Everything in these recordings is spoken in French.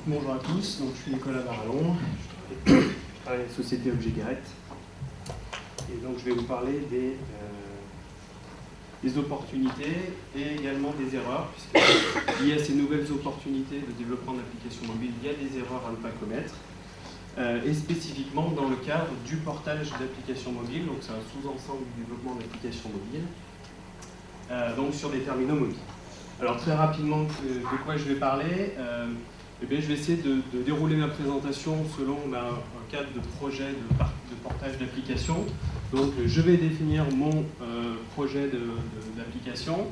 Bonjour à tous, donc, je suis Nicolas Barallon, je travaille à la société Objet Garrett et donc je vais vous parler des opportunités et également des erreurs, puisque liées à ces nouvelles opportunités de développement d'applications mobiles, il y a des erreurs à ne pas commettre, et spécifiquement dans le cadre du portage d'applications mobiles, donc c'est un sous-ensemble du développement d'applications mobiles, donc sur des terminaux mobiles. Alors très rapidement, de quoi je vais parler eh bien, je vais essayer de dérouler ma présentation selon un cadre de projet de portage d'application. Donc je vais définir mon projet d'application.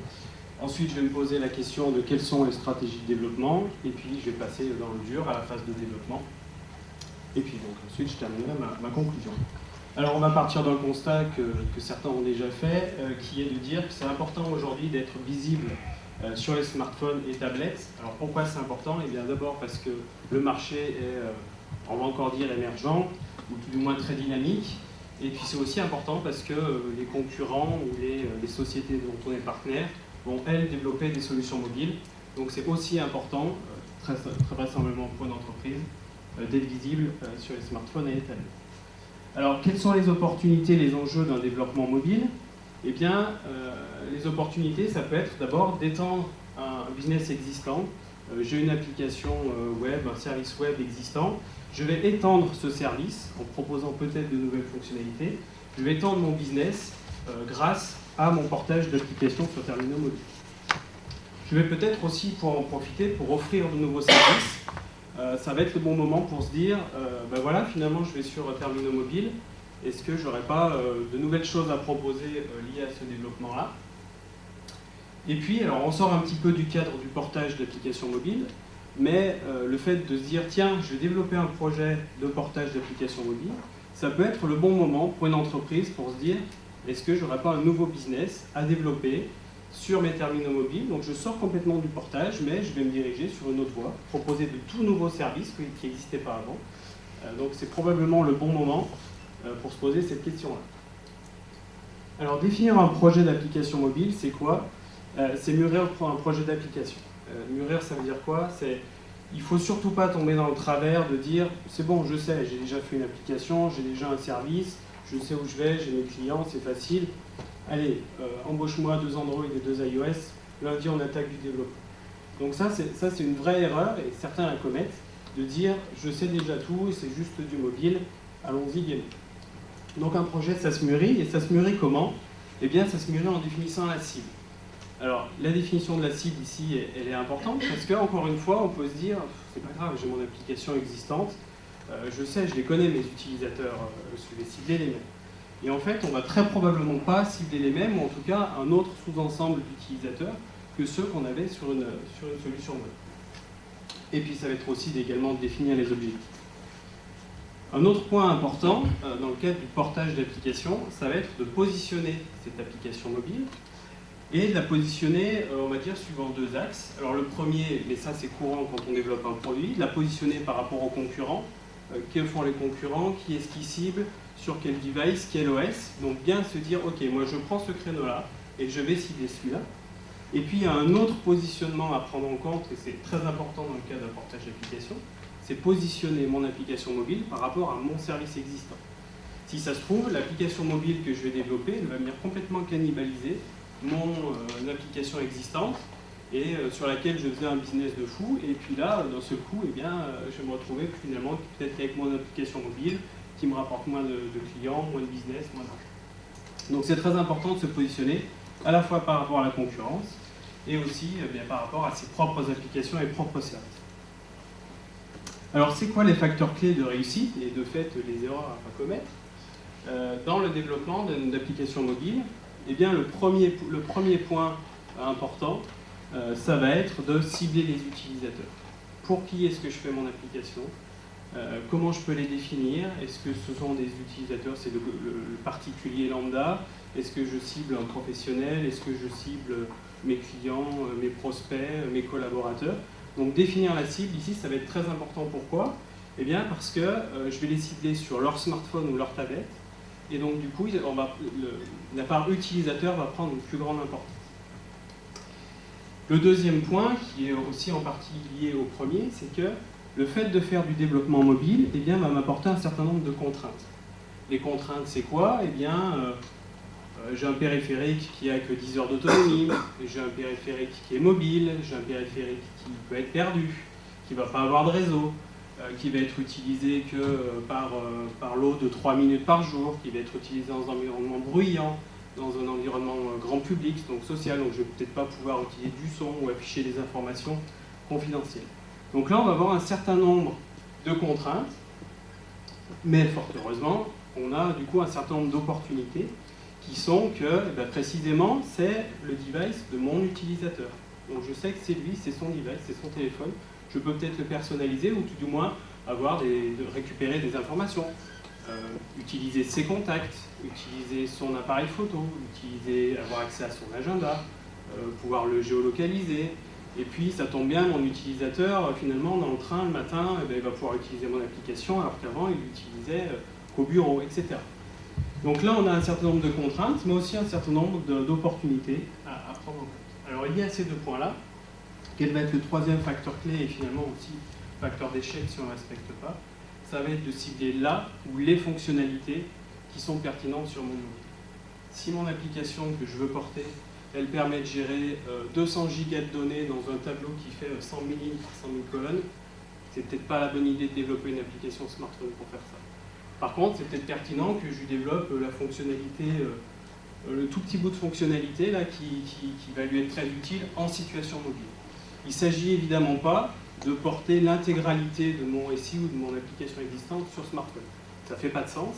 Ensuite, je vais me poser la question de quelles sont les stratégies de développement. Et puis, je vais passer dans le dur à la phase de développement. Et puis, donc, ensuite, je terminerai ma conclusion. Alors, on va partir d'un constat que certains ont déjà fait, qui est de dire que c'est important aujourd'hui d'être visible sur les smartphones et tablettes. Alors pourquoi c'est important? Eh bien d'abord parce que le marché est, on va encore dire, émergent, ou tout du moins très dynamique. Et puis c'est aussi important parce que les concurrents ou les sociétés dont on est partenaire vont, elles, développer des solutions mobiles. Donc c'est aussi important, très vraisemblablement pour une entreprise, d'être visible sur les smartphones et les tablettes. Alors quelles sont les opportunités, les enjeux d'un développement mobile? Eh bien, les opportunités, ça peut être d'abord d'étendre un business existant. J'ai une application web, un service web existant. Je vais étendre ce service en proposant peut-être de nouvelles fonctionnalités. Je vais étendre mon business grâce à mon portage d'applications sur terminaux mobiles. Je vais peut-être aussi pouvoir en profiter pour offrir de nouveaux services. Ça va être le bon moment pour se dire, ben voilà, finalement, je vais sur terminaux mobiles. Est-ce que je n'aurais pas de nouvelles choses à proposer liées à ce développement-là? Et puis, alors on sort un petit peu du cadre du portage d'applications mobiles, mais le fait de se dire, tiens, je vais développer un projet de portage d'applications mobiles, ça peut être le bon moment pour une entreprise pour se dire, est-ce que je n'aurais pas un nouveau business à développer sur mes terminaux mobiles? Donc je sors complètement du portage, mais je vais me diriger sur une autre voie, proposer de tout nouveaux services qui n'existaient pas avant. Donc c'est probablement le bon moment pour se poser cette question-là. Alors, définir un projet d'application mobile, c'est quoi? C'est mûrir un projet d'application. Mûrir, ça veut dire quoi? Il ne faut surtout pas tomber dans le travers de dire « c'est bon, je sais, j'ai déjà fait une application, j'ai déjà un service, je sais où je vais, j'ai mes clients, c'est facile. Allez, embauche-moi 2 Android et 2 iOS, lundi on attaque du développement. » Donc ça, c'est une vraie erreur, et certains la commettent, de dire « je sais déjà tout, c'est juste du mobile, allons-y, gaiement. » Donc un projet, ça se mûrit, et ça se mûrit comment? Eh bien, ça se mûrit en définissant la cible. Alors, la définition de la cible ici, elle est importante, parce qu'encore une fois, on peut se dire, c'est pas grave, j'ai mon application existante, je sais, je les connais, mes utilisateurs, je vais cibler les mêmes. Et en fait, on va très probablement pas cibler les mêmes, ou en tout cas un autre sous-ensemble d'utilisateurs que ceux qu'on avait sur une solution web. Et puis ça va être aussi également de définir les objectifs. Un autre point important dans le cadre du portage d'application, ça va être de positionner cette application mobile et de la positionner, on va dire, suivant 2 axes. Alors le premier, mais ça c'est courant quand on développe un produit, de la positionner par rapport aux concurrents. Que font les concurrents? Qui est-ce qui cible? Sur quel device? Quel OS? Donc bien se dire, ok, moi je prends ce créneau-là et je vais cibler celui-là. Et puis il y a un autre positionnement à prendre en compte, et c'est très important dans le cas d'un portage d'application, c'est positionner mon application mobile par rapport à mon service existant. Si ça se trouve, l'application mobile que je vais développer, elle va venir complètement cannibaliser mon application existante et sur laquelle je faisais un business de fou. Et puis là, dans ce coup, eh bien, je vais me retrouver finalement peut-être avec mon application mobile qui me rapporte moins de clients, moins de business, moins d'argent. Donc c'est très important de se positionner à la fois par rapport à la concurrence et aussi bien, par rapport à ses propres applications et propres services. Alors, c'est quoi les facteurs clés de réussite et de fait les erreurs à ne pas commettre dans le développement d'applications mobiles? Eh bien, le premier point important, ça va être de cibler les utilisateurs. Pour qui est-ce que je fais mon application? Comment je peux les définir? Est-ce que ce sont des utilisateurs, c'est le particulier lambda? Est-ce que je cible un professionnel? Est-ce que je cible mes clients, mes prospects, mes collaborateurs? Donc définir la cible ici, ça va être très important. Pourquoi? Eh bien parce que je vais les cibler sur leur smartphone ou leur tablette, et donc du coup, la part utilisateur va prendre une plus grande importance. Le deuxième point, qui est aussi en partie lié au premier, c'est que le fait de faire du développement mobile eh bien, va m'apporter un certain nombre de contraintes. Les contraintes, c'est quoi? Eh bien, j'ai un périphérique qui a que 10 heures d'autonomie, j'ai un périphérique qui est mobile, j'ai un périphérique qui peut être perdu, qui ne va pas avoir de réseau, qui va être utilisé que par lot de 3 minutes par jour, qui va être utilisé dans un environnement bruyant, dans un environnement grand public, donc social, donc je ne vais peut-être pas pouvoir utiliser du son ou afficher des informations confidentielles. Donc là, on va avoir un certain nombre de contraintes, mais fort heureusement, on a du coup un certain nombre d'opportunités qui sont que, précisément, c'est le device de mon utilisateur. Donc je sais que c'est lui, c'est son device, c'est son téléphone. Je peux peut-être le personnaliser ou tout du moins récupérer des informations. Utiliser ses contacts, utiliser son appareil photo, avoir accès à son agenda, pouvoir le géolocaliser. Et puis ça tombe bien, mon utilisateur, finalement, dans le train le matin, il va pouvoir utiliser mon application alors qu'avant il l'utilisait qu'au bureau, etc. Donc là, on a un certain nombre de contraintes, mais aussi un certain nombre d'opportunités à prendre en compte. Alors lié à ces deux points-là, quel va être le troisième facteur clé et finalement aussi facteur d'échec si on ne respecte pas? Ça va être de cibler là ou les fonctionnalités qui sont pertinentes sur mon mobile. Si mon application que je veux porter, elle permet de gérer 200 gigas de données dans un tableau qui fait 100 000 lignes par 100 000 colonnes, c'est peut-être pas la bonne idée de développer une application smartphone pour faire ça. Par contre, c'est peut-être pertinent que je développe la fonctionnalité, le tout petit bout de fonctionnalité là, qui va lui être très utile en situation mobile. Il ne s'agit évidemment pas de porter l'intégralité de mon SI ou de mon application existante sur smartphone. Ça ne fait pas de sens.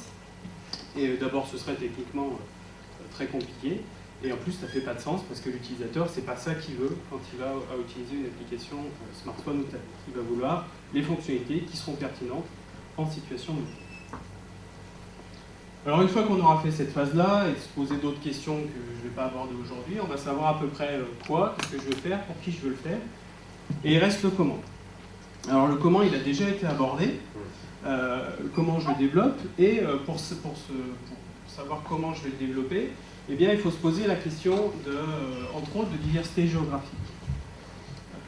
Et d'abord, ce serait techniquement très compliqué. Et en plus, ça ne fait pas de sens parce que l'utilisateur, ce n'est pas ça qu'il veut quand il va utiliser une application smartphone ou tablette. Il va vouloir les fonctionnalités qui seront pertinentes en situation mobile. Alors une fois qu'on aura fait cette phase-là et se poser d'autres questions que je ne vais pas aborder aujourd'hui, on va savoir à peu près qu'est-ce que je veux faire, pour qui je veux le faire, et il reste le comment. Alors le comment, il a déjà été abordé, comment je le développe, et pour savoir comment je vais le développer, eh bien il faut se poser la question, entre autres, de diversité géographique.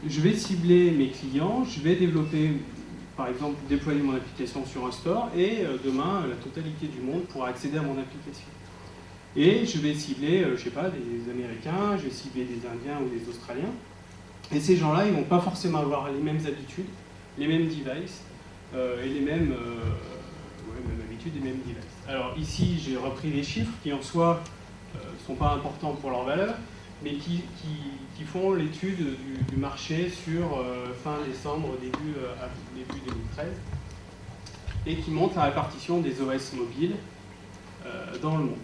Je vais cibler mes clients, je vais développer, par exemple, déployer mon application sur un store et demain, la totalité du monde pourra accéder à mon application. Et je vais cibler, je ne sais pas, des Américains, je vais cibler des Indiens ou des Australiens. Et ces gens-là, ils ne vont pas forcément avoir les mêmes habitudes, les mêmes devices et les mêmes habitudes et les mêmes devices. Alors ici, j'ai repris les chiffres qui en soi ne sont pas importants pour leur valeur, mais qui font l'étude du marché sur fin décembre, début 2013, et qui montrent la répartition des OS mobiles dans le monde.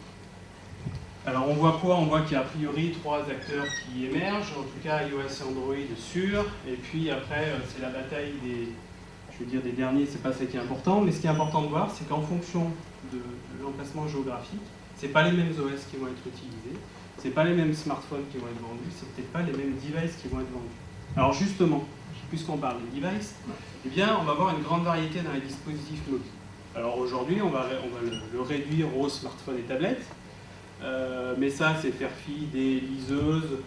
Alors on voit quoi? On voit qu'il y a a priori 3 acteurs qui émergent, en tout cas iOS et Android sûr, et puis après c'est la bataille des derniers, c'est pas ça qui est important, mais ce qui est important de voir, c'est qu'en fonction de l'emplacement géographique, c'est pas les mêmes OS qui vont être utilisés, c'est pas les mêmes smartphones qui vont être vendus, c'est peut-être pas les mêmes devices qui vont être vendus. Alors justement, puisqu'on parle des devices, eh bien on va avoir une grande variété dans les dispositifs mobiles. Alors aujourd'hui, on va le réduire aux smartphones et tablettes, mais ça c'est faire fi des liseuses,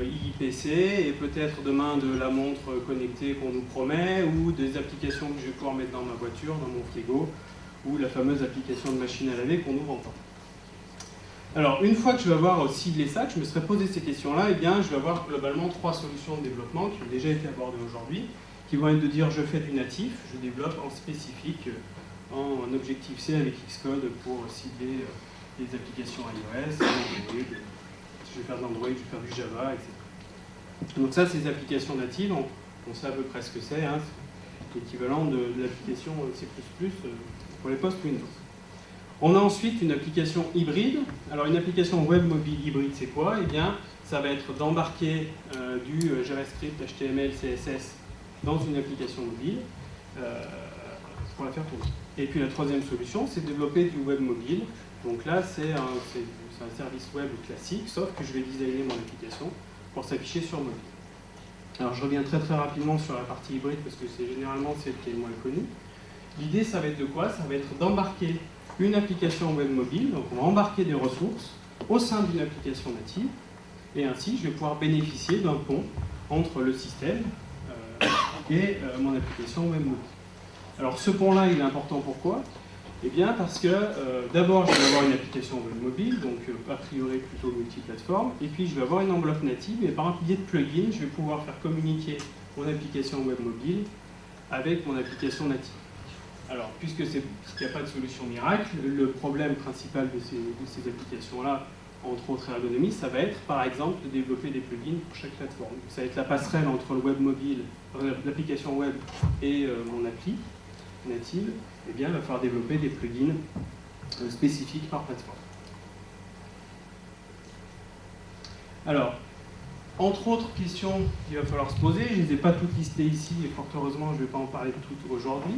IPC, et peut-être demain de la montre connectée qu'on nous promet, ou des applications que je vais pouvoir mettre dans ma voiture, dans mon frigo, ou la fameuse application de machine à laver qu'on nous vend pas. Alors, une fois que je vais avoir ciblé ça, que je me serais posé ces questions-là, eh bien, je vais avoir globalement 3 solutions de développement qui ont déjà été abordées aujourd'hui, qui vont être de dire je fais du natif, je développe en spécifique en Objective-C avec Xcode pour cibler les applications iOS, Android. Je vais faire de l'Android, je vais faire du Java, etc. Donc ça, c'est les applications natives, on sait à peu près ce que c'est, hein, c'est l'équivalent de l'application C++ pour les postes Windows. On a ensuite une application hybride. Alors une application web mobile hybride, c'est quoi? Eh bien, ça va être d'embarquer du JavaScript, HTML, CSS dans une application mobile pour la faire tourner. Et puis la troisième solution, c'est de développer du web mobile. Donc là, c'est un service web classique, sauf que je vais designer mon application pour s'afficher sur mobile. Alors je reviens très rapidement sur la partie hybride parce que c'est généralement celle qui est le moins connue. L'idée, ça va être de quoi? Ça va être d'embarquer une application web mobile, donc on va embarquer des ressources au sein d'une application native, et ainsi je vais pouvoir bénéficier d'un pont entre le système et mon application web mobile. Alors ce pont-là, il est important pourquoi? Eh bien parce que d'abord, je vais avoir une application web mobile, donc a priori plutôt multiplateforme, et puis je vais avoir une enveloppe native, et par un biais de plugin, je vais pouvoir faire communiquer mon application web mobile avec mon application native. Alors, puisque il n'y a pas de solution miracle, le problème principal de ces applications-là, entre autres ergonomies, ça va être par exemple de développer des plugins pour chaque plateforme. Ça va être la passerelle entre le web mobile, l'application web et mon appli native. Eh bien, il va falloir développer des plugins spécifiques par plateforme. Alors, entre autres questions qu'il va falloir se poser, je ne les ai pas toutes listées ici et fort heureusement je ne vais pas en parler de toutes aujourd'hui.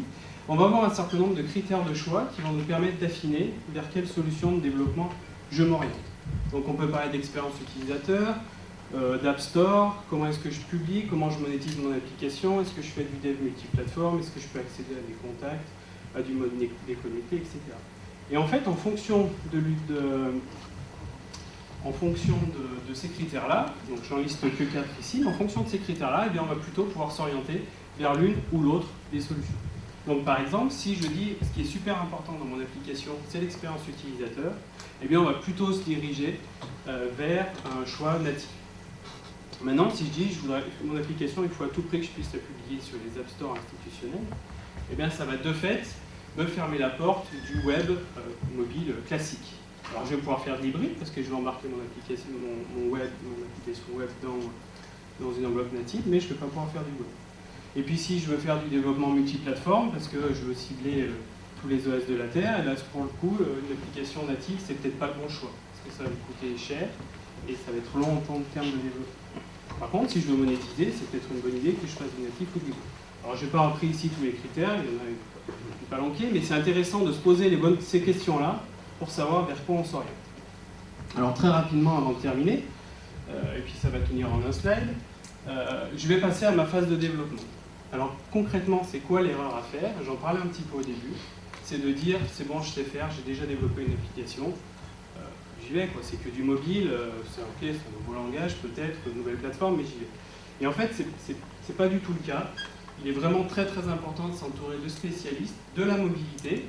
On va avoir un certain nombre de critères de choix qui vont nous permettre d'affiner vers quelle solution de développement je m'oriente. Donc on peut parler d'expérience utilisateur, d'App Store, comment est-ce que je publie, comment je monétise mon application, est-ce que je fais du dev multiplateforme, est-ce que je peux accéder à mes contacts, à du mode déconnecté, etc. Et en fait, en fonction de ces critères-là, donc j'en liste que 4 ici, mais en fonction de ces critères-là, eh bien, on va plutôt pouvoir s'orienter vers l'une ou l'autre des solutions. Donc par exemple, si je dis ce qui est super important dans mon application, c'est l'expérience utilisateur, eh bien on va plutôt se diriger vers un choix natif. Maintenant, si je dis mon application, il faut à tout prix que je puisse la publier sur les App Store institutionnels, eh bien ça va de fait me fermer la porte du web mobile classique. Alors je vais pouvoir faire de l'hybride parce que je vais embarquer mon application web dans une enveloppe native, mais je ne vais pas pouvoir faire du web. Et puis si je veux faire du développement multiplateforme, parce que je veux cibler tous les OS de la Terre, et là pour le coup, une application native, c'est peut-être pas le bon choix, parce que ça va me coûter cher, et ça va être long en termes de développement. Par contre, si je veux monétiser, c'est peut-être une bonne idée que je fasse du natif ou du web. Alors je n'ai pas repris ici tous les critères, il y en a pas manqué, mais c'est intéressant de se poser ces questions-là, pour savoir vers quoi on s'oriente. Alors très rapidement, avant de terminer, et puis ça va tenir en un slide, je vais passer à ma phase de développement. Alors concrètement, c'est quoi l'erreur à faire? J'en parlais un petit peu au début. C'est de dire, c'est bon, je sais faire, j'ai déjà développé une application, j'y vais, quoi. C'est que du mobile, c'est ok, c'est un nouveau langage, peut-être, une nouvelle plateforme, mais j'y vais. Et en fait, c'est pas du tout le cas. Il est vraiment très très important de s'entourer de spécialistes de la mobilité,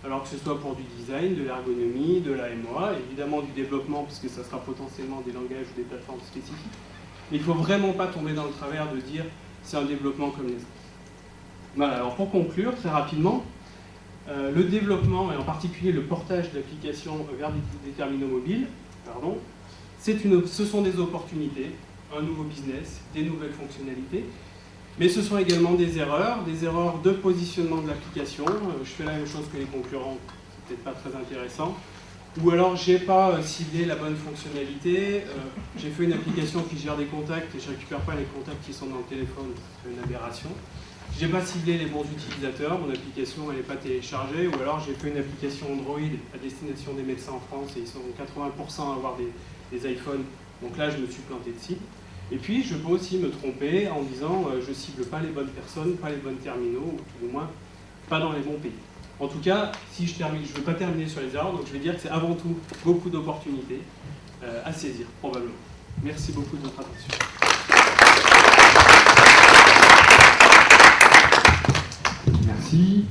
alors que ce soit pour du design, de l'ergonomie, de la MOA, évidemment du développement, puisque ça sera potentiellement des langages ou des plateformes spécifiques. Mais il ne faut vraiment pas tomber dans le travers de dire c'est un développement comme les autres. Voilà, alors pour conclure, très rapidement, le développement, et en particulier le portage d'applications vers des terminaux mobiles, ce sont des opportunités, un nouveau business, des nouvelles fonctionnalités, mais ce sont également des erreurs de positionnement de l'application. Je fais la même chose que les concurrents, c'est peut-être pas très intéressant. Ou alors, j'ai pas ciblé la bonne fonctionnalité, j'ai fait une application qui gère des contacts et je récupère pas les contacts qui sont dans le téléphone, c'est une aberration. J'ai pas ciblé les bons utilisateurs, mon application elle n'est pas téléchargée, ou alors j'ai fait une application Android à destination des médecins en France et ils sont 80% à avoir des iPhones, donc là je me suis planté de cible. Et puis je peux aussi me tromper en disant je cible pas les bonnes personnes, pas les bons terminaux, ou tout au moins pas dans les bons pays. En tout cas, si je ne veux pas terminer sur les erreurs, donc je vais dire que c'est avant tout beaucoup d'opportunités à saisir, probablement. Merci beaucoup de votre attention. Merci.